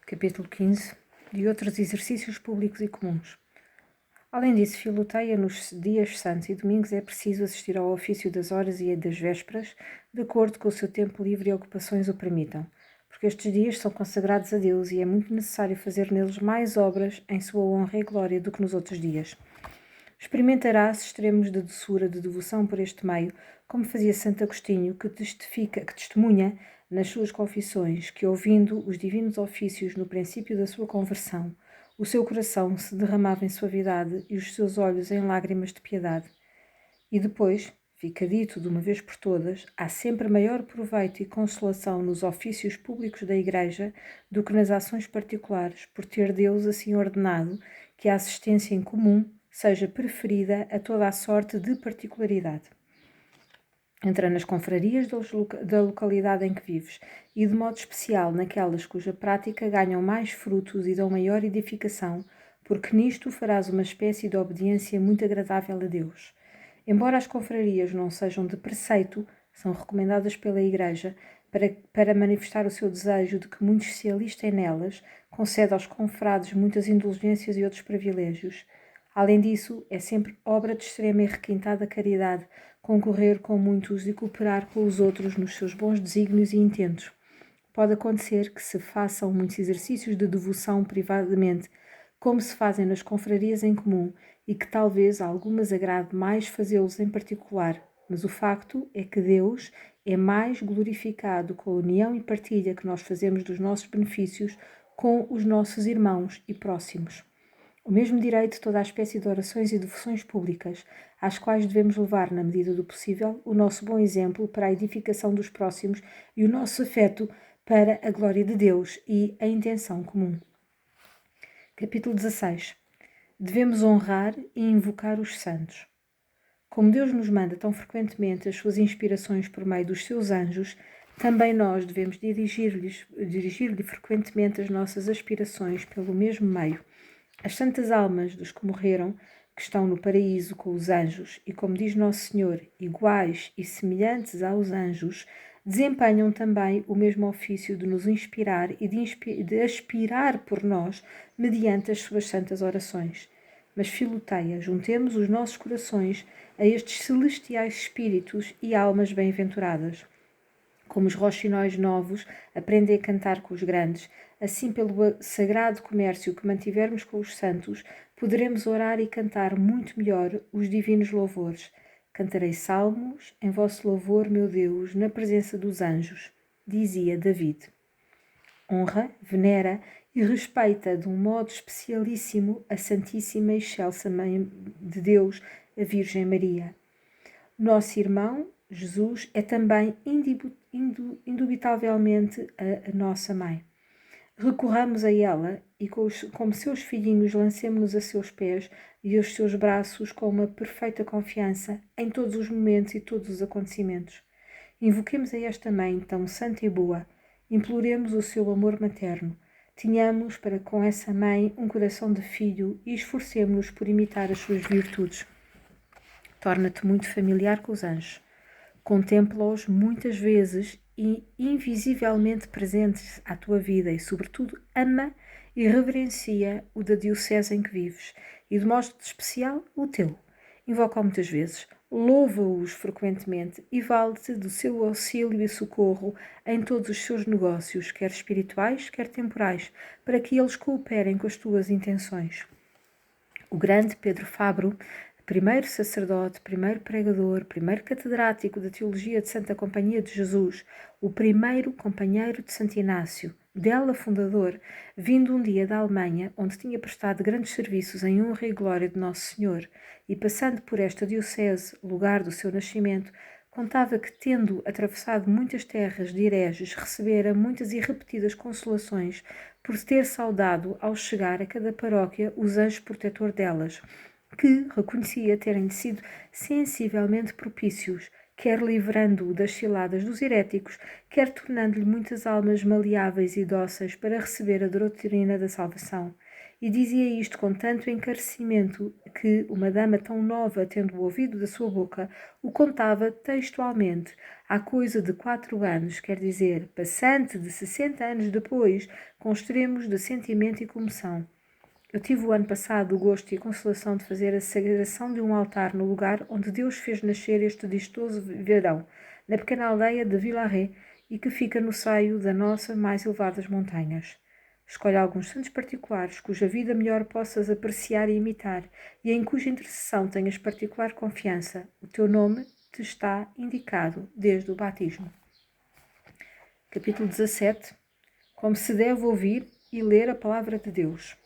Capítulo 15. De outros exercícios públicos e comuns. Além disso, Filoteia, nos dias santos e domingos é preciso assistir ao ofício das horas e das vésperas, de acordo com o seu tempo livre e ocupações o permitam, porque estes dias são consagrados a Deus e é muito necessário fazer neles mais obras em sua honra e glória do que nos outros dias. Experimentará-se extremos de doçura de devoção por este meio, como fazia Santo Agostinho, que testemunha nas suas confissões que, ouvindo os divinos ofícios no princípio da sua conversão, o seu coração se derramava em suavidade e os seus olhos em lágrimas de piedade. E depois, fica dito de uma vez por todas, há sempre maior proveito e consolação nos ofícios públicos da Igreja do que nas ações particulares, por ter Deus assim ordenado que a assistência em comum seja preferida a toda a sorte de particularidade. Entra nas confrarias da localidade em que vives e, de modo especial, naquelas cuja prática ganham mais frutos e dão maior edificação, porque nisto farás uma espécie de obediência muito agradável a Deus. Embora as confrarias não sejam de preceito, são recomendadas pela Igreja para manifestar o seu desejo de que muitos se alistem nelas, concede aos confrades muitas indulgências e outros privilégios. Além disso, é sempre obra de extrema e requintada caridade concorrer com muitos e cooperar com os outros nos seus bons desígnios e intentos. Pode acontecer que se façam muitos exercícios de devoção privadamente, como se fazem nas confrarias em comum, e que talvez a algumas agrade mais fazê-los em particular, mas o facto é que Deus é mais glorificado com a união e partilha que nós fazemos dos nossos benefícios com os nossos irmãos e próximos. O mesmo direito toda a espécie de orações e devoções públicas, às quais devemos levar, na medida do possível, o nosso bom exemplo para a edificação dos próximos e o nosso afeto para a glória de Deus e a intenção comum. Capítulo 16. Devemos honrar e invocar os santos. Como Deus nos manda tão frequentemente as suas inspirações por meio dos seus anjos, também nós devemos dirigir-lhe frequentemente as nossas aspirações pelo mesmo meio. As santas almas dos que morreram, que estão no paraíso com os anjos, e como diz Nosso Senhor, iguais e semelhantes aos anjos, desempenham também o mesmo ofício de nos inspirar e de aspirar por nós mediante as suas santas orações. Mas, Filoteia, juntemos os nossos corações a estes celestiais espíritos e almas bem-aventuradas. Como os roxinóis novos aprendem a cantar com os grandes, assim pelo sagrado comércio que mantivermos com os santos, poderemos orar e cantar muito melhor os divinos louvores. Cantarei salmos em vosso louvor, meu Deus, na presença dos anjos, dizia David. Honra, venera e respeita de um modo especialíssimo a Santíssima e Excelsa Mãe de Deus, a Virgem Maria. Nosso irmão, Jesus, é também indubitavelmente a nossa mãe. Recorramos a ela e, como seus filhinhos, lancemo-nos a seus pés e aos seus braços com uma perfeita confiança em todos os momentos e todos os acontecimentos. Invoquemos a esta mãe tão santa e boa, imploremos o seu amor materno, tenhamos para com essa mãe um coração de filho e esforcemo-nos por imitar as suas virtudes. Torna-te muito familiar com os anjos. Contempla-os muitas vezes e invisivelmente presentes à tua vida e, sobretudo, ama e reverencia o da diocese em que vives e, de modo especial, o teu. Invoca-o muitas vezes, louva-os frequentemente e vale-te do seu auxílio e socorro em todos os seus negócios, quer espirituais, quer temporais, para que eles cooperem com as tuas intenções. O grande Pedro Fabro, primeiro sacerdote, primeiro pregador, primeiro catedrático da Teologia de Santa Companhia de Jesus, o primeiro companheiro de Santo Inácio, dela fundador, vindo um dia da Alemanha, onde tinha prestado grandes serviços em honra e glória de Nosso Senhor, e passando por esta diocese, lugar do seu nascimento, contava que, tendo atravessado muitas terras de hereges, recebera muitas e repetidas consolações por ter saudado, ao chegar a cada paróquia, os anjos protetor delas, que reconhecia terem sido sensivelmente propícios, quer livrando-o das ciladas dos heréticos, quer tornando-lhe muitas almas maleáveis e dóceis para receber a doutrina da salvação. e dizia isto com tanto encarecimento que uma dama tão nova, tendo ouvido da sua boca, o contava textualmente, há coisa de 4 anos, quer dizer, passante de 60 anos depois, com extremos de sentimento e comoção. Eu tive o ano passado o gosto e a consolação de fazer a sagração de um altar no lugar onde Deus fez nascer este distoso verão, na pequena aldeia de Vilaré, e que fica no seio da nossa mais elevadas montanhas. Escolhe alguns santos particulares, cuja vida melhor possas apreciar e imitar, e em cuja intercessão tenhas particular confiança. O teu nome te está indicado desde o batismo. Capítulo 17. Como se deve ouvir e ler a palavra de Deus.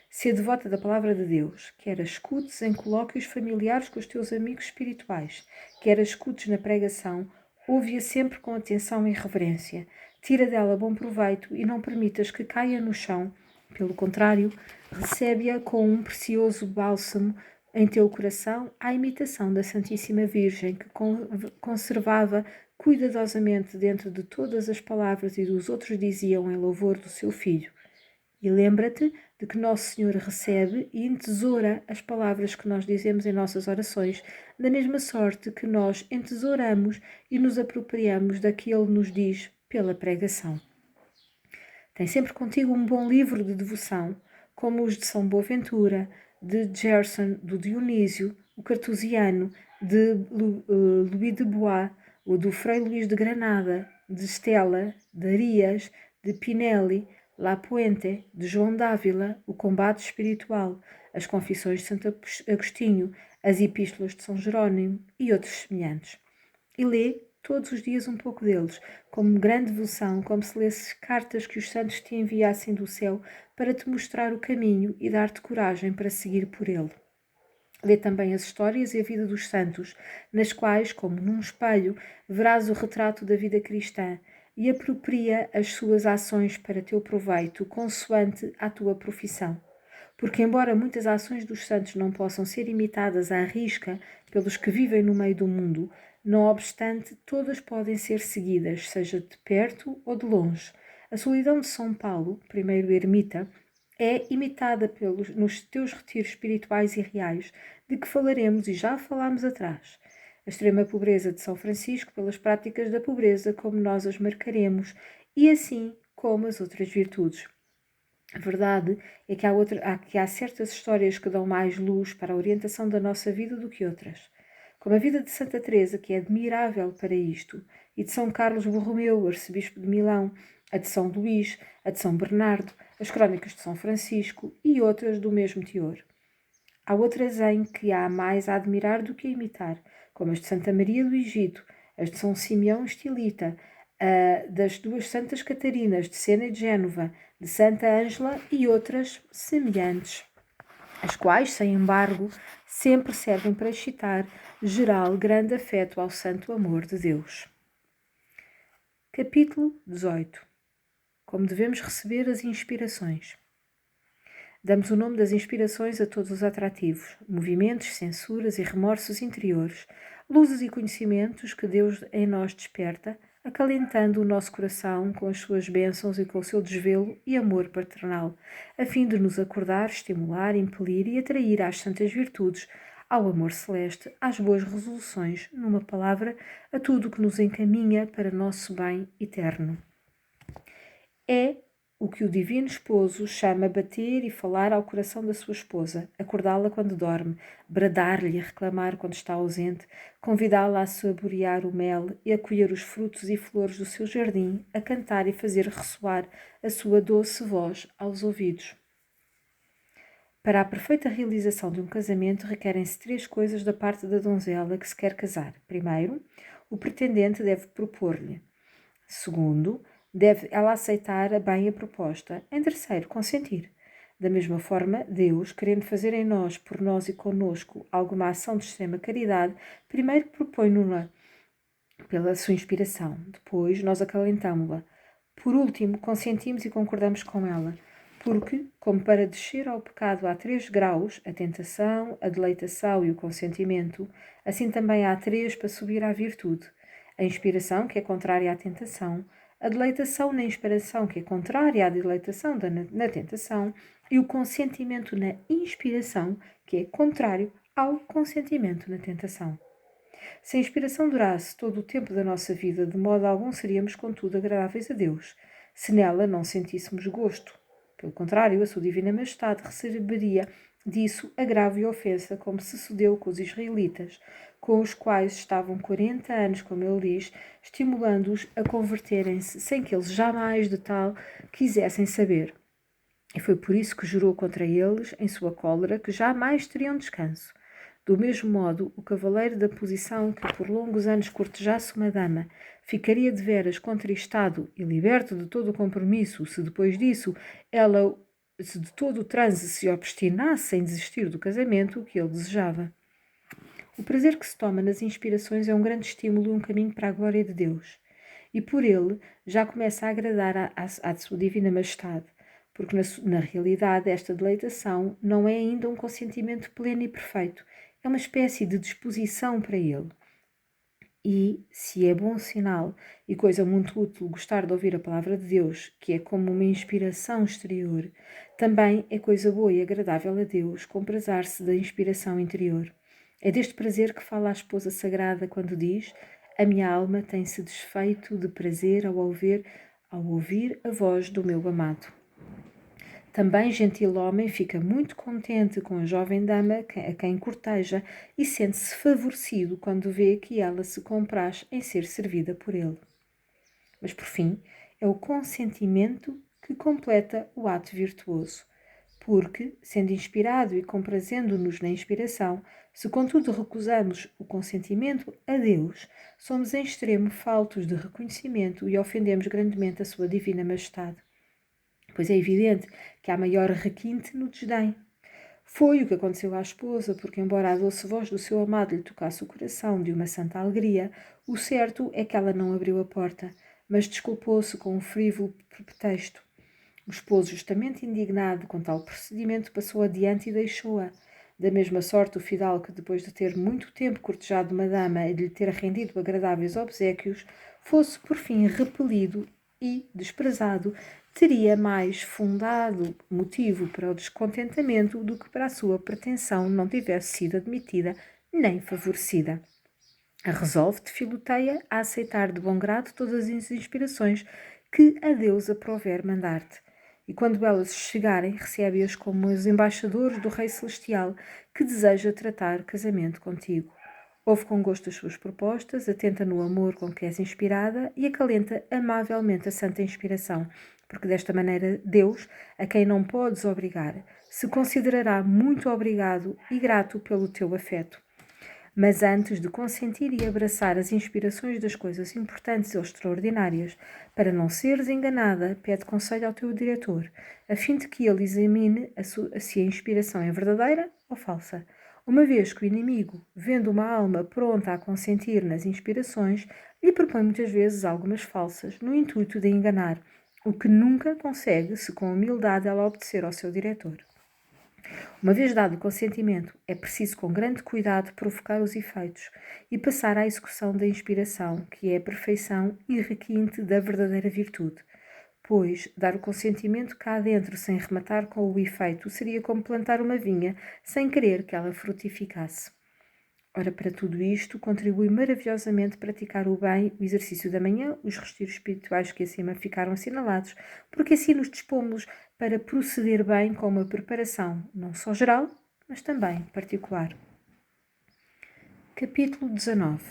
Ser devota da palavra de Deus, quer a escutes em colóquios familiares com os teus amigos espirituais, quer a escutes na pregação, ouve-a sempre com atenção e reverência. Tira dela bom proveito e não permitas que caia no chão. Pelo contrário, recebe-a com um precioso bálsamo em teu coração, à imitação da Santíssima Virgem, que conservava cuidadosamente dentro de todas as palavras e dos outros diziam em louvor do seu Filho. E lembra-te de que Nosso Senhor recebe e entesoura as palavras que nós dizemos em nossas orações, da mesma sorte que nós entesouramos e nos apropriamos da que Ele nos diz pela pregação. Tem sempre contigo um bom livro de devoção, como os de São Boaventura, de Gerson, do Dionísio, o Cartusiano, de Louis de Bois, o do Frei Luís de Granada, de Stella, de Arias, de Pinelli, La Puente, de João d'Ávila, o Combate Espiritual, as Confissões de Santo Agostinho, as Epístolas de São Jerónimo e outros semelhantes. E lê todos os dias um pouco deles, como grande devoção, como se lesse cartas que os santos te enviassem do céu para te mostrar o caminho e dar-te coragem para seguir por ele. Lê também as histórias e a vida dos santos, nas quais, como num espelho, verás o retrato da vida cristã e apropria as suas ações para teu proveito, consoante a tua profissão. Porque, embora muitas ações dos santos não possam ser imitadas à risca pelos que vivem no meio do mundo, não obstante, todas podem ser seguidas, seja de perto ou de longe. A solidão de São Paulo, primeiro ermita, é imitada nos teus retiros espirituais e reais, de que falaremos e já falámos atrás. A extrema pobreza de São Francisco pelas práticas da pobreza, como nós as marcaremos, e assim como as outras virtudes. A verdade é que há certas histórias que dão mais luz para a orientação da nossa vida do que outras. Como a vida de Santa Teresa, que é admirável para isto, e de São Carlos Borromeu, arcebispo de Milão, a de São Luís, a de São Bernardo, as crónicas de São Francisco e outras do mesmo teor. Há outras em que há mais a admirar do que a imitar, como as de Santa Maria do Egito, as de São Simeão Estilita, das duas Santas Catarinas, de Sena e de Génova, de Santa Ângela e outras semelhantes, as quais, sem embargo, sempre servem para excitar geral grande afeto ao santo amor de Deus. Capítulo 18. Como devemos receber as inspirações. Damos o nome das inspirações a todos os atrativos, movimentos, censuras e remorsos interiores, luzes e conhecimentos que Deus em nós desperta, acalentando o nosso coração com as suas bênçãos e com o seu desvelo e amor paternal, a fim de nos acordar, estimular, impelir e atrair às santas virtudes, ao amor celeste, às boas resoluções, numa palavra, a tudo o que nos encaminha para nosso bem eterno. É o que o divino esposo chama bater e falar ao coração da sua esposa, acordá-la quando dorme, bradar-lhe e reclamar quando está ausente, convidá-la a saborear o mel e a colher os frutos e flores do seu jardim, a cantar e fazer ressoar a sua doce voz aos ouvidos. Para a perfeita realização de um casamento requerem-se 3 coisas da parte da donzela que se quer casar. Primeiro, o pretendente deve propor-lhe. Segundo, deve ela aceitar bem a proposta. Em terceiro, consentir. Da mesma forma, Deus, querendo fazer em nós, por nós e conosco, alguma ação de extrema caridade, primeiro propõe-nos-la pela sua inspiração. Depois, nós acalentamo-la. Por último, consentimos e concordamos com ela. Porque, como para descer ao pecado há 3 graus, a tentação, a deleitação e o consentimento, assim também há 3 para subir à virtude. A inspiração, que é contrária à tentação, a deleitação na inspiração, que é contrária à deleitação na tentação, e o consentimento na inspiração, que é contrário ao consentimento na tentação. Se a inspiração durasse todo o tempo da nossa vida, de modo algum seríamos, contudo, agradáveis a Deus, se nela não sentíssemos gosto. Pelo contrário, a sua divina majestade receberia disso agravo e ofensa, como se sucedeu com os israelitas, com os quais estavam 40 anos, como ele diz, estimulando-os a converterem-se, sem que eles jamais de tal quisessem saber. E foi por isso que jurou contra eles, em sua cólera, que jamais teriam descanso. Do mesmo modo, o cavaleiro da posição que por longos anos cortejasse uma dama ficaria de veras contristado e liberto de todo o compromisso se depois disso ela, se de todo o transe se obstinasse em desistir do casamento que ele desejava. O prazer que se toma nas inspirações é um grande estímulo e um caminho para a glória de Deus. E por ele já começa a agradar à sua divina majestade, porque na realidade esta deleitação não é ainda um consentimento pleno e perfeito, é uma espécie de disposição para ele. E, se é bom sinal e coisa muito útil gostar de ouvir a palavra de Deus, que é como uma inspiração exterior, também é coisa boa e agradável a Deus comprazar-se da inspiração interior. É deste prazer que fala a esposa sagrada quando diz: a minha alma tem-se desfeito de prazer ao ouvir a voz do meu amado. Também gentil homem fica muito contente com a jovem dama a quem corteja e sente-se favorecido quando vê que ela se compraz em ser servida por ele. Mas, por fim, é o consentimento que completa o ato virtuoso, porque, sendo inspirado e comprazendo-nos na inspiração, se contudo recusamos o consentimento a Deus, somos em extremo faltos de reconhecimento e ofendemos grandemente a sua divina majestade. Pois é evidente que há maior requinte no desdém. Foi o que aconteceu à esposa, porque embora a doce voz do seu amado lhe tocasse o coração de uma santa alegria, o certo é que ela não abriu a porta, mas desculpou-se com um frívolo pretexto. O esposo, justamente indignado com tal procedimento, passou adiante e deixou-a. Da mesma sorte, o fidalgo, que depois de ter muito tempo cortejado uma dama e de lhe ter rendido agradáveis obséquios, fosse por fim repelido e desprezado, teria mais fundado motivo para o descontentamento do que para a sua pretensão não tivesse sido admitida nem favorecida. Resolve-te, Filoteia, a aceitar de bom grado todas as inspirações que a Deus aprover mandar-te. E quando elas chegarem, recebe-as como os embaixadores do Rei Celestial que deseja tratar casamento contigo. Ouve com gosto as suas propostas, atenta no amor com que és inspirada e acalenta amavelmente a santa inspiração, porque desta maneira Deus, a quem não podes obrigar, se considerará muito obrigado e grato pelo teu afeto. Mas antes de consentir e abraçar as inspirações das coisas importantes ou extraordinárias, para não seres enganada, pede conselho ao teu diretor, a fim de que ele examine se a inspiração é verdadeira ou falsa. Uma vez que o inimigo, vendo uma alma pronta a consentir nas inspirações, lhe propõe muitas vezes algumas falsas, no intuito de enganar, o que nunca consegue se com humildade ela obedecer ao seu diretor. Uma vez dado o consentimento, é preciso com grande cuidado provocar os efeitos e passar à execução da inspiração, que é a perfeição e requinte da verdadeira virtude. Pois, dar o consentimento cá dentro sem rematar com o efeito seria como plantar uma vinha sem querer que ela frutificasse. Ora, para tudo isto, contribui maravilhosamente praticar o bem, o exercício da manhã, os retiros espirituais que acima ficaram assinalados, porque assim nos dispomos para proceder bem com uma preparação, não só geral, mas também particular. Capítulo 19.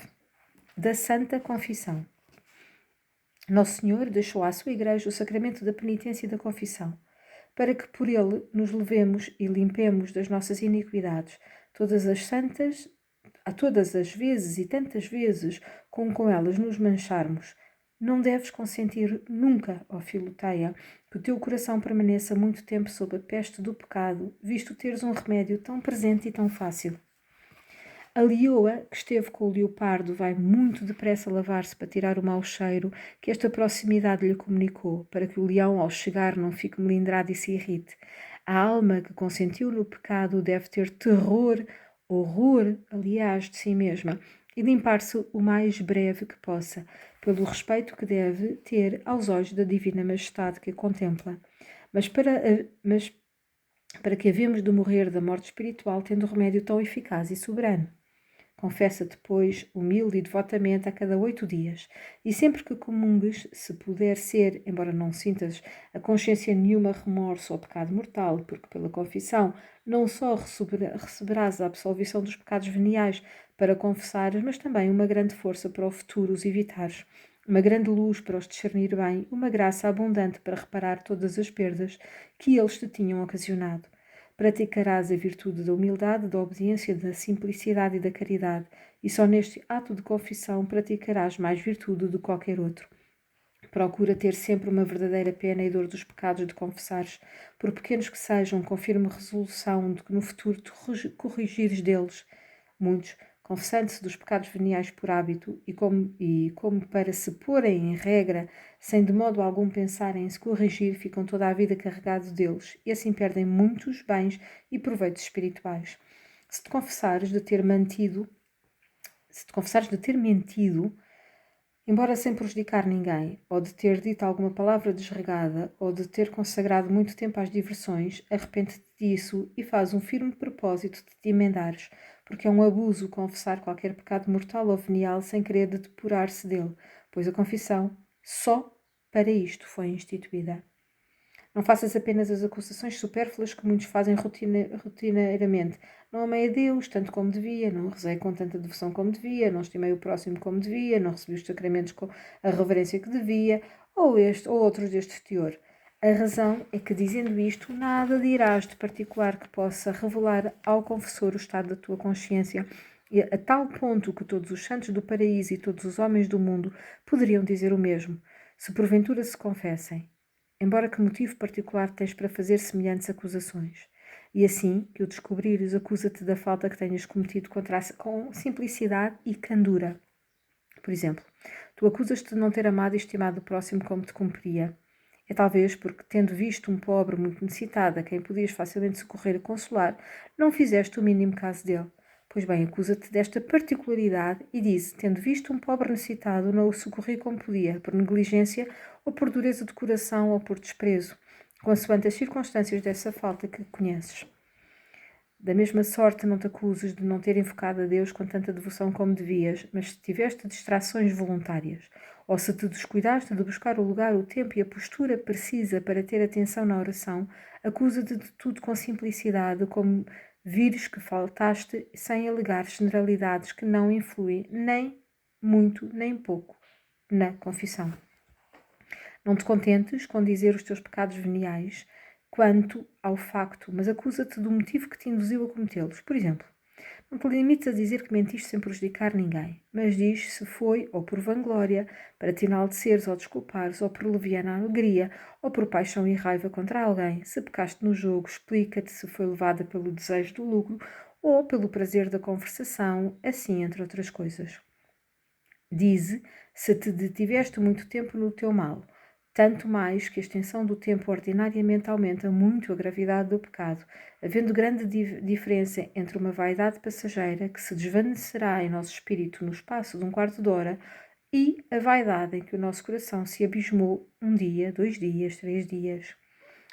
Da Santa Confissão. Nosso Senhor deixou à sua Igreja o sacramento da penitência e da confissão, para que por ele nos levemos e limpemos das nossas iniquidades, todas as vezes e tantas vezes com elas nos mancharmos. Não deves consentir nunca, ó Filoteia, que o teu coração permaneça muito tempo sob a peste do pecado, visto teres um remédio tão presente e tão fácil. A leoa, que esteve com o leopardo, vai muito depressa lavar-se para tirar o mau cheiro que esta proximidade lhe comunicou, para que o leão, ao chegar, não fique melindrado e se irrite. A alma que consentiu no pecado deve ter terror, horror, aliás, de si mesma, e limpar-se o mais breve que possa, pelo respeito que deve ter aos olhos da divina majestade que a contempla. Mas para que havemos de morrer da morte espiritual tendo remédio tão eficaz e soberano. Confessa-te, pois, humilde e devotamente a cada 8 dias, e sempre que comungues, se puder ser, embora não sintas a consciência nenhuma remorso ou pecado mortal, porque pela confissão não só receberás a absolvição dos pecados veniais para confessares, mas também uma grande força para o futuro os evitares, uma grande luz para os discernir bem, uma graça abundante para reparar todas as perdas que eles te tinham ocasionado. Praticarás a virtude da humildade, da obediência, da simplicidade e da caridade, e só neste ato de confissão praticarás mais virtude do que qualquer outro. Procura ter sempre uma verdadeira pena e dor dos pecados de confessares, por pequenos que sejam, com firme resolução de que no futuro te corrigires deles. Muitos, confessando-se dos pecados veniais por hábito e como para se porem em regra, sem de modo algum pensarem em se corrigir, ficam toda a vida carregados deles e assim perdem muitos bens e proveitos espirituais. Se te confessares de ter mentido, embora sem prejudicar ninguém, ou de ter dito alguma palavra desregada, ou de ter consagrado muito tempo às diversões, arrepende-te disso e faz um firme propósito de te emendares, porque é um abuso confessar qualquer pecado mortal ou venial sem querer depurar-se dele, pois a confissão só para isto foi instituída. Não faças apenas as acusações supérfluas que muitos fazem rotineiramente. Não amei a Deus tanto como devia, não rezei com tanta devoção como devia, não estimei o próximo como devia, não recebi os sacramentos com a reverência que devia, ou outros deste teor. A razão é que, dizendo isto, nada dirás de particular que possa revelar ao confessor o estado da tua consciência, e a tal ponto que todos os santos do paraíso e todos os homens do mundo poderiam dizer o mesmo, se porventura se confessem. Embora que motivo particular tens para fazer semelhantes acusações? E assim que o descobrires, acusa-te da falta que tenhas cometido com simplicidade e candura. Por exemplo, tu acusas-te de não ter amado e estimado o próximo como te cumpria. É talvez porque, tendo visto um pobre muito necessitado a quem podias facilmente socorrer e consolar, não fizeste o mínimo caso dele. Pois bem, acusa-te desta particularidade e diz, tendo visto um pobre necessitado, não o socorri como podia, por negligência ou por dureza de coração ou por desprezo, consoante as circunstâncias dessa falta que conheces. Da mesma sorte não te acuses de não ter invocado a Deus com tanta devoção como devias, mas se tiveste distrações voluntárias, ou se te descuidaste de buscar o lugar, o tempo e a postura precisa para ter atenção na oração, acusa-te de tudo com simplicidade, como vires que faltaste, sem alegar generalidades que não influem nem muito nem pouco na confissão. Não te contentes com dizer os teus pecados veniais quanto ao facto, mas acusa-te do motivo que te induziu a cometê-los. Por exemplo, não te limites a dizer que mentiste sem prejudicar ninguém, mas diz se foi ou por vanglória, para te enalteceres ou desculpares, ou por leviana alegria, ou por paixão e raiva contra alguém. Se pecaste no jogo, explica-te se foi levada pelo desejo do lucro ou pelo prazer da conversação, assim entre outras coisas. Dize se te detiveste muito tempo no teu mal, tanto mais que a extensão do tempo ordinariamente aumenta muito a gravidade do pecado, havendo grande diferença entre uma vaidade passageira que se desvanecerá em nosso espírito no espaço de um quarto de hora e a vaidade em que o nosso coração se abismou 1 dia, 2 dias, 3 dias.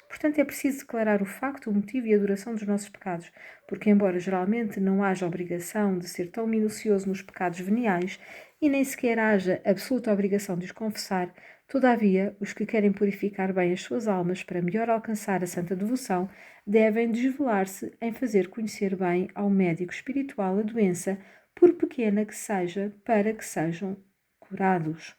Portanto, é preciso declarar o facto, o motivo e a duração dos nossos pecados, porque, embora geralmente não haja obrigação de ser tão minucioso nos pecados veniais e nem sequer haja absoluta obrigação de os confessar, todavia, os que querem purificar bem as suas almas para melhor alcançar a santa devoção devem desvelar-se em fazer conhecer bem ao médico espiritual a doença, por pequena que seja, para que sejam curados.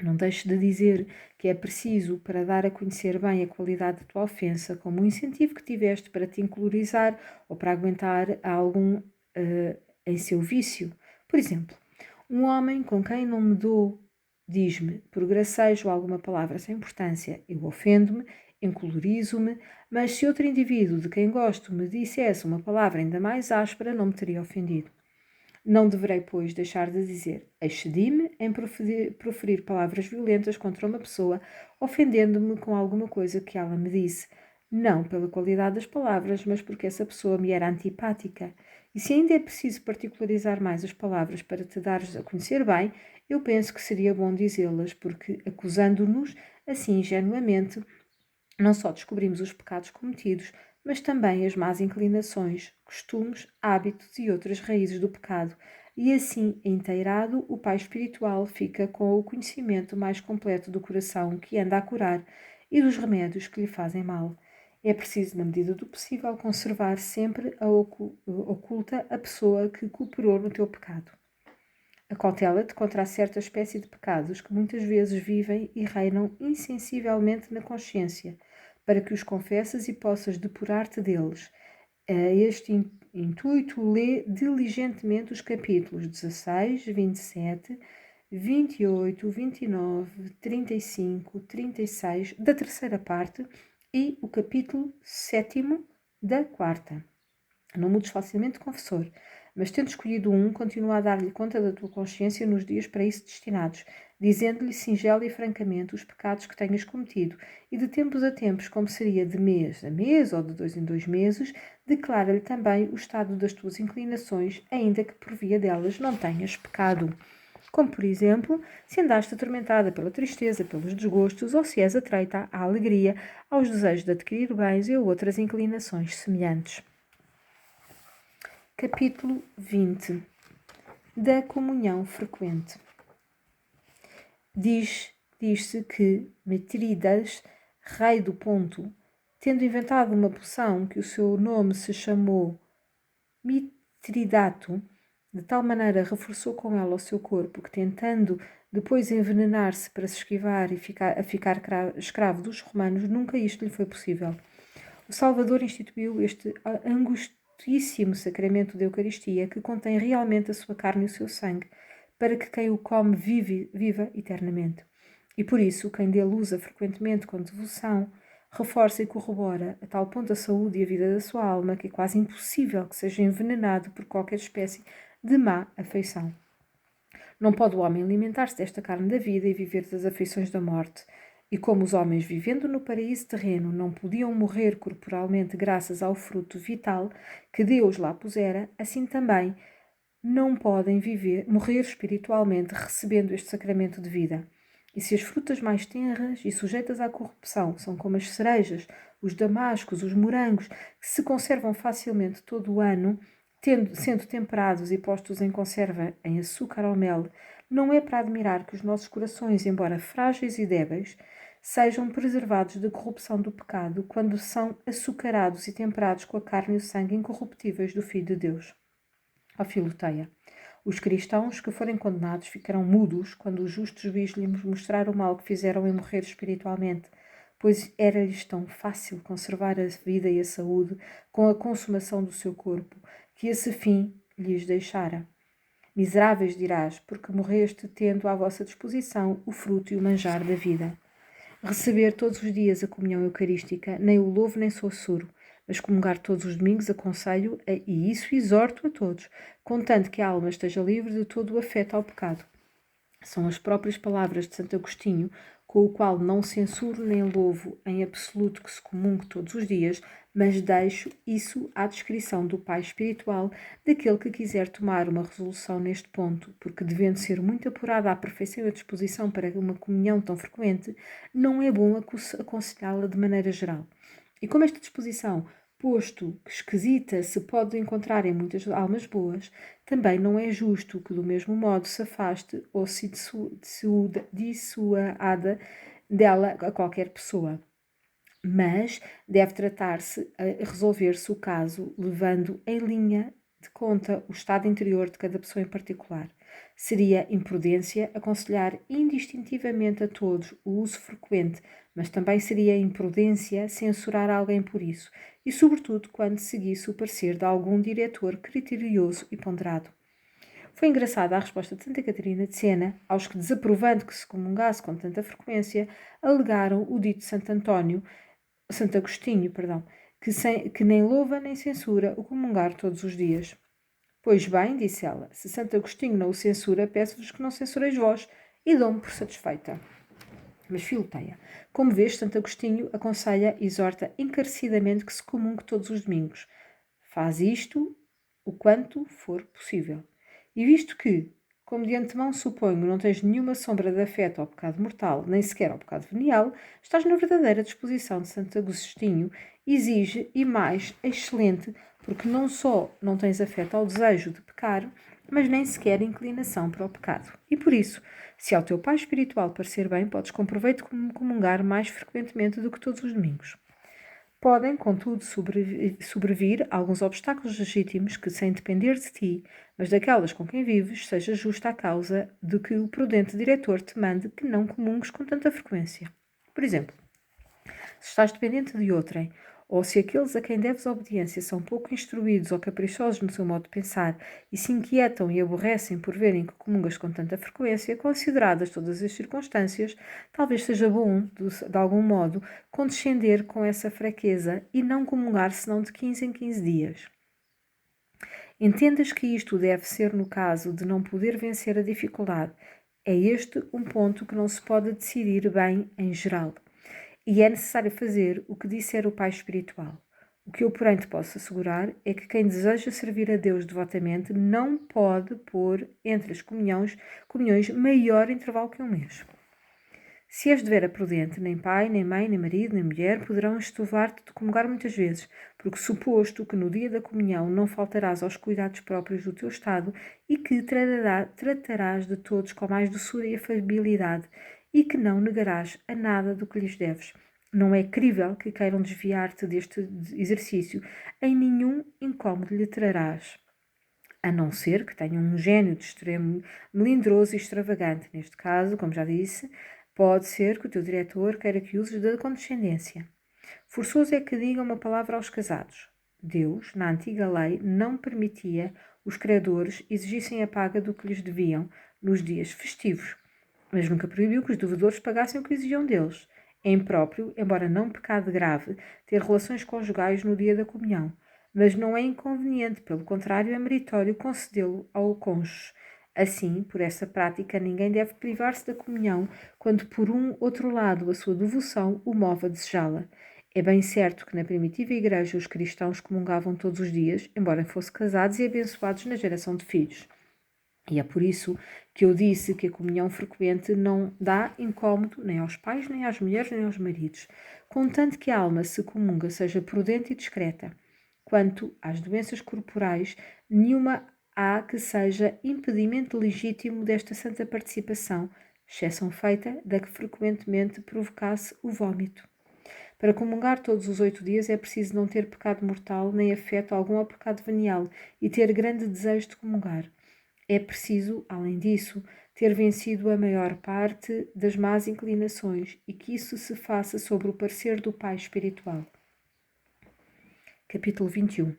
Não deixes de dizer que é preciso para dar a conhecer bem a qualidade da tua ofensa, como um incentivo que tiveste para te incolorizar ou para aguentar algum em seu vício. Por exemplo, um homem com quem não me dou diz-me, por gracejo alguma palavra sem importância, eu ofendo-me, encolorizo-me, mas se outro indivíduo de quem gosto me dissesse uma palavra ainda mais áspera, não me teria ofendido. Não deverei, pois, deixar de dizer excedi-me em proferir palavras violentas contra uma pessoa, ofendendo-me com alguma coisa que ela me disse. não pela qualidade das palavras, mas porque essa pessoa me era antipática. E se ainda é preciso particularizar mais as palavras para te dares a conhecer bem, eu penso que seria bom dizê-las, porque acusando-nos assim ingenuamente, não só descobrimos os pecados cometidos, mas também as más inclinações, costumes, hábitos e outras raízes do pecado. E assim, inteirado, o pai espiritual fica com o conhecimento mais completo do coração que anda a curar e dos remédios que lhe fazem mal. É preciso, na medida do possível, conservar sempre oculta a pessoa que cooperou no teu pecado. Acautela-te contra certa espécie de pecados que muitas vezes vivem e reinam insensivelmente na consciência, para que os confessas e possas depurar-te deles. A este intuito, lê diligentemente os capítulos 16, 27, 28, 29, 35, 36 da terceira parte e o capítulo 7 da quarta. Não mudes facilmente de confessor, mas tendo escolhido um, continua a dar-lhe conta da tua consciência nos dias para isso destinados, dizendo-lhe singela e francamente os pecados que tenhas cometido, e de tempos a tempos, como seria de mês a mês ou de 2 em 2 meses, declara-lhe também o estado das tuas inclinações, ainda que por via delas não tenhas pecado. Como, por exemplo, se andaste atormentada pela tristeza, pelos desgostos, ou se és atreita à alegria, aos desejos de adquirir bens e a outras inclinações semelhantes. Capítulo 20 da comunhão frequente. Diz-se que Mitridas, rei do Ponto, tendo inventado uma poção que o seu nome se chamou Mitridato, de tal maneira reforçou com ela o seu corpo que, tentando depois envenenar-se para se esquivar e ficar escravo dos romanos, nunca isto lhe foi possível. O Salvador instituiu este angustíssimo sacramento da Eucaristia, que contém realmente a sua carne e o seu sangue, para que quem o come viva eternamente. E por isso, quem dele usa frequentemente com devoção, reforça e corrobora a tal ponto a saúde e a vida da sua alma que é quase impossível que seja envenenado por qualquer espécie de má afeição. Não pode o homem alimentar-se desta carne da vida e viver das afeições da morte. E como os homens, vivendo no paraíso terreno, não podiam morrer corporalmente graças ao fruto vital que Deus lá pusera, assim também não podem morrer espiritualmente recebendo este sacramento de vida. E se as frutas mais tenras e sujeitas à corrupção são como as cerejas, os damascos, os morangos, que se conservam facilmente todo o ano, sendo temperados e postos em conserva em açúcar ou mel, não é para admirar que os nossos corações, embora frágeis e débeis, sejam preservados da corrupção do pecado quando são açucarados e temperados com a carne e o sangue incorruptíveis do Filho de Deus. Ó Filoteia, os cristãos que forem condenados ficarão mudos quando os justos juiz lhes mostrar o mal que fizeram em morrer espiritualmente, pois era-lhes tão fácil conservar a vida e a saúde com a consumação do seu corpo, que esse fim lhes deixara. Miseráveis, dirás, porque morreste tendo à vossa disposição o fruto e o manjar da vida. Receber todos os dias a comunhão eucarística, nem o louvo nem sou assuro, mas comungar todos os domingos aconselho e isso exorto a todos, contanto que a alma esteja livre de todo o afeto ao pecado. São as próprias palavras de Santo Agostinho, com o qual não censuro nem louvo em absoluto que se comungue todos os dias, mas deixo isso à descrição do Pai espiritual daquele que quiser tomar uma resolução neste ponto, porque devendo ser muito apurada a perfeição e a disposição para uma comunhão tão frequente, não é bom aconselhá-la de maneira geral. E como esta disposição, posto que esquisita, se pode encontrar em muitas almas boas, também não é justo que do mesmo modo se afaste ou se dissuada dela a qualquer pessoa. Mas deve tratar-se a resolver-se o caso, levando em linha de conta o estado interior de cada pessoa em particular. Seria imprudência aconselhar indistintivamente a todos o uso frequente, mas também seria imprudência censurar alguém por isso, e sobretudo quando seguisse o parecer de algum diretor criterioso e ponderado. Foi engraçada a resposta de Santa Catarina de Siena aos que, desaprovando que se comungasse com tanta frequência, alegaram o dito Santo Agostinho, que nem louva nem censura o comungar todos os dias. Pois bem, disse ela, se Santo Agostinho não o censura, peço-vos que não censureis vós, e dou-me por satisfeita. Mas Filoteia, como vês, Santo Agostinho aconselha, exorta encarecidamente que se comungue todos os domingos. Faz isto o quanto for possível. E visto que, como de antemão suponho, não tens nenhuma sombra de afeto ao pecado mortal, nem sequer ao pecado venial, estás na verdadeira disposição de Santo Agostinho, exige e mais excelente, porque não só não tens afeto ao desejo de pecar, mas nem sequer inclinação para o pecado. E por isso, se ao teu pai espiritual parecer bem, podes com proveito comungar mais frequentemente do que todos os domingos. Podem, contudo, sobrevir alguns obstáculos legítimos que, sem depender de ti, mas daquelas com quem vives, seja justa a causa de que o prudente diretor te mande que não comungues com tanta frequência. Por exemplo, se estás dependente de outrem, ou se aqueles a quem deves obediência são pouco instruídos ou caprichosos no seu modo de pensar e se inquietam e aborrecem por verem que comungas com tanta frequência, consideradas todas as circunstâncias, talvez seja bom, de algum modo, condescender com essa fraqueza e não comungar senão de 15 em 15 dias. Entendas que isto deve ser no caso de não poder vencer a dificuldade. É este um ponto que não se pode decidir bem em geral. E é necessário fazer o que disser o Pai espiritual. O que eu, porém, te posso assegurar é que quem deseja servir a Deus devotamente não pode pôr entre as comunhões maior intervalo que um mês. Se és de vera prudente, nem pai, nem mãe, nem marido, nem mulher poderão estovar-te de comungar muitas vezes, porque suposto que no dia da comunhão não faltarás aos cuidados próprios do teu estado e que tratarás de todos com mais doçura e afabilidade e que não negarás a nada do que lhes deves. Não é crível que queiram desviar-te deste exercício, em nenhum incómodo lhe trarás. A não ser que tenham um gênio de extremo melindroso e extravagante. Neste caso, como já disse, pode ser que o teu diretor queira que uses da condescendência. Forçoso é que diga uma palavra aos casados. Deus, na antiga lei, não permitia os credores exigissem a paga do que lhes deviam nos dias festivos, mas nunca proibiu que os devedores pagassem o que exigiam deles. É impróprio, embora não pecado grave, ter relações conjugais no dia da comunhão, mas não é inconveniente, pelo contrário, é meritório concedê-lo ao cônjuge. Assim, por essa prática, ninguém deve privar-se da comunhão quando, por outro lado, a sua devoção o move a desejá-la. É bem certo que na primitiva igreja os cristãos comungavam todos os dias, embora fossem casados e abençoados na geração de filhos. E é por isso que eu disse que a comunhão frequente não dá incómodo nem aos pais, nem às mulheres, nem aos maridos, contanto que a alma se comunga seja prudente e discreta. Quanto às doenças corporais, nenhuma há que seja impedimento legítimo desta santa participação, exceção feita da que frequentemente provocasse o vômito. Para comungar todos os 8 dias é preciso não ter pecado mortal nem afeto algum ao pecado venial e ter grande desejo de comungar. É preciso, além disso, ter vencido a maior parte das más inclinações e que isso se faça sobre o parecer do Pai espiritual. Capítulo 21.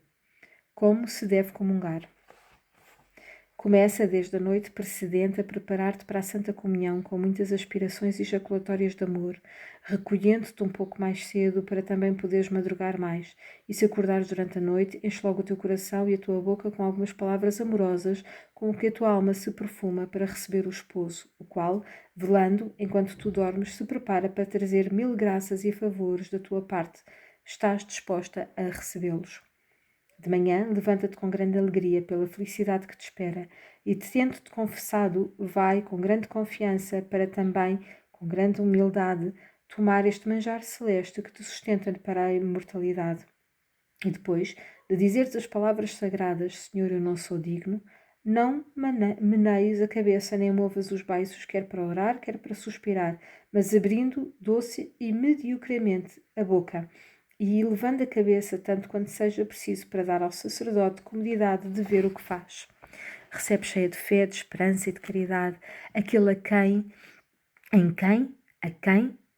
Como se deve comungar? Começa desde a noite precedente a preparar-te para a Santa Comunhão com muitas aspirações ejaculatórias de amor, recolhendo-te um pouco mais cedo para também poderes madrugar mais, e se acordares durante a noite, enche logo o teu coração e a tua boca com algumas palavras amorosas com o que a tua alma se perfuma para receber o esposo, o qual, velando enquanto tu dormes, se prepara para trazer 1000 graças e favores da tua parte. Estás disposta a recebê-los. De manhã, levanta-te com grande alegria pela felicidade que te espera e, tendo-te confessado, vai com grande confiança para também, com grande humildade, tomar este manjar celeste que te sustenta para a imortalidade. E depois de dizeres as palavras sagradas, Senhor, eu não sou digno, não meneies a cabeça nem movas os beiços, quer para orar, quer para suspirar, mas abrindo doce e mediocremente a boca, e levando a cabeça tanto quanto seja preciso para dar ao sacerdote comodidade de ver o que faz. Recebe cheia de fé, de esperança e de caridade aquele a quem,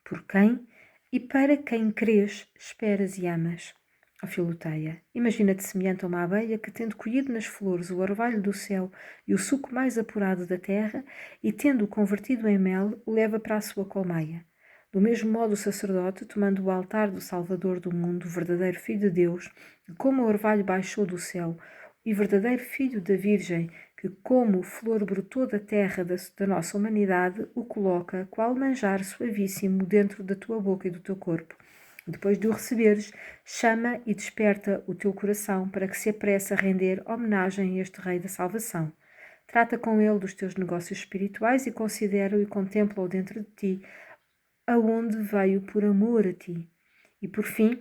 por quem e para quem crês, esperas e amas. Ó Filoteia, imagina-te semelhante a uma abelha que, tendo colhido nas flores o orvalho do céu e o suco mais apurado da terra, e tendo-o convertido em mel, o leva para a sua colmeia. Do mesmo modo, o sacerdote, tomando o altar do Salvador do mundo, o verdadeiro Filho de Deus, como o orvalho baixou do céu, e verdadeiro Filho da Virgem, que, como flor brotou da terra da nossa humanidade, o coloca, qual manjar suavíssimo, dentro da tua boca e do teu corpo. Depois de o receberes, chama e desperta o teu coração para que se apresse a render homenagem a este Rei da Salvação. Trata com ele dos teus negócios espirituais e considera-o e contempla-o dentro de ti, aonde veio por amor a ti. E por fim,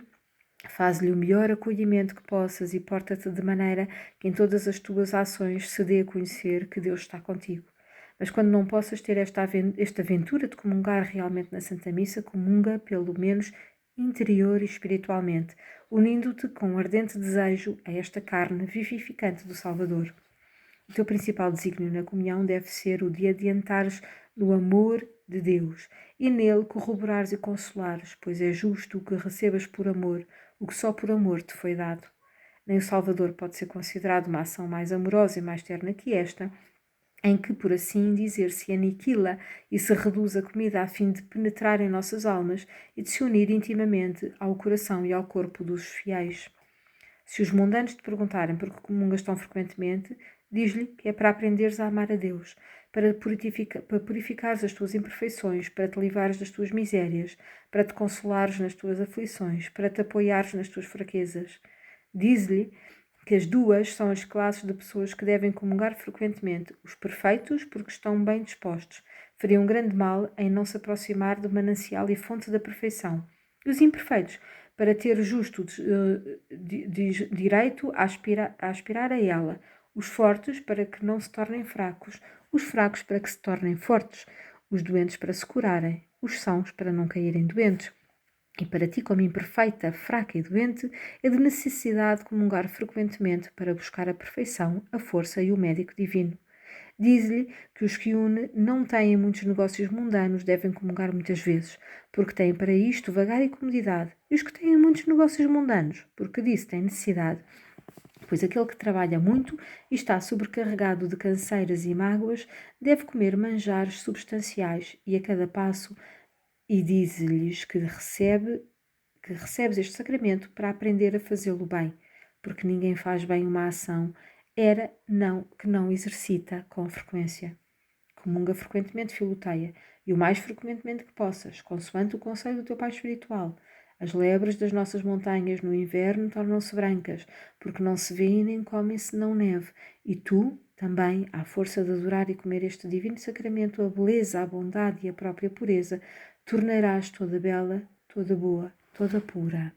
faz-lhe o melhor acolhimento que possas e porta-te de maneira que em todas as tuas ações se dê a conhecer que Deus está contigo. Mas quando não possas ter esta aventura de comungar realmente na Santa Missa, comunga pelo menos interior e espiritualmente, unindo-te com um ardente desejo a esta carne vivificante do Salvador. O teu principal desígnio na comunhão deve ser o de adiantares no amor de Deus e nele corroborares e consolares, pois é justo que recebas por amor o que só por amor te foi dado. Nem o Salvador pode ser considerado uma ação mais amorosa e mais terna que esta, em que, por assim dizer, se aniquila e se reduz a comida a fim de penetrar em nossas almas e de se unir intimamente ao coração e ao corpo dos fiéis. Se os mundanos te perguntarem por que comungas tão frequentemente, diz-lhe que é para aprenderes a amar a Deus, para purificares as tuas imperfeições, para te livrares das tuas misérias, para te consolares nas tuas aflições, para te apoiares nas tuas fraquezas. Diz-lhe que as duas são as classes de pessoas que devem comungar frequentemente: os perfeitos, porque estão bem dispostos, fariam grande mal em não se aproximar do manancial e fonte da perfeição, e os imperfeitos, para ter justo direito a aspirar a ela, os fortes para que não se tornem fracos, os fracos para que se tornem fortes, os doentes para se curarem, os sãos para não caírem doentes. E para ti, como imperfeita, fraca e doente, é de necessidade comungar frequentemente para buscar a perfeição, a força e o médico divino. Diz-lhe que os que une não têm muitos negócios mundanos devem comungar muitas vezes, porque têm para isto vagar e comodidade, e os que têm muitos negócios mundanos, porque disso têm necessidade. Pois aquele que trabalha muito e está sobrecarregado de canseiras e mágoas deve comer manjares substanciais e a cada passo, e diz-lhes que recebes este sacramento para aprender a fazê-lo bem, porque ninguém faz bem uma ação que não exercita com frequência. Comunga frequentemente, Filoteia, e o mais frequentemente que possas, consoante o conselho do teu pai espiritual. As lebres das nossas montanhas no inverno tornam-se brancas, porque não se vêem nem comem senão neve, e tu, também, à força de adorar e comer este divino sacramento, a beleza, a bondade e a própria pureza, tornarás toda bela, toda boa, toda pura.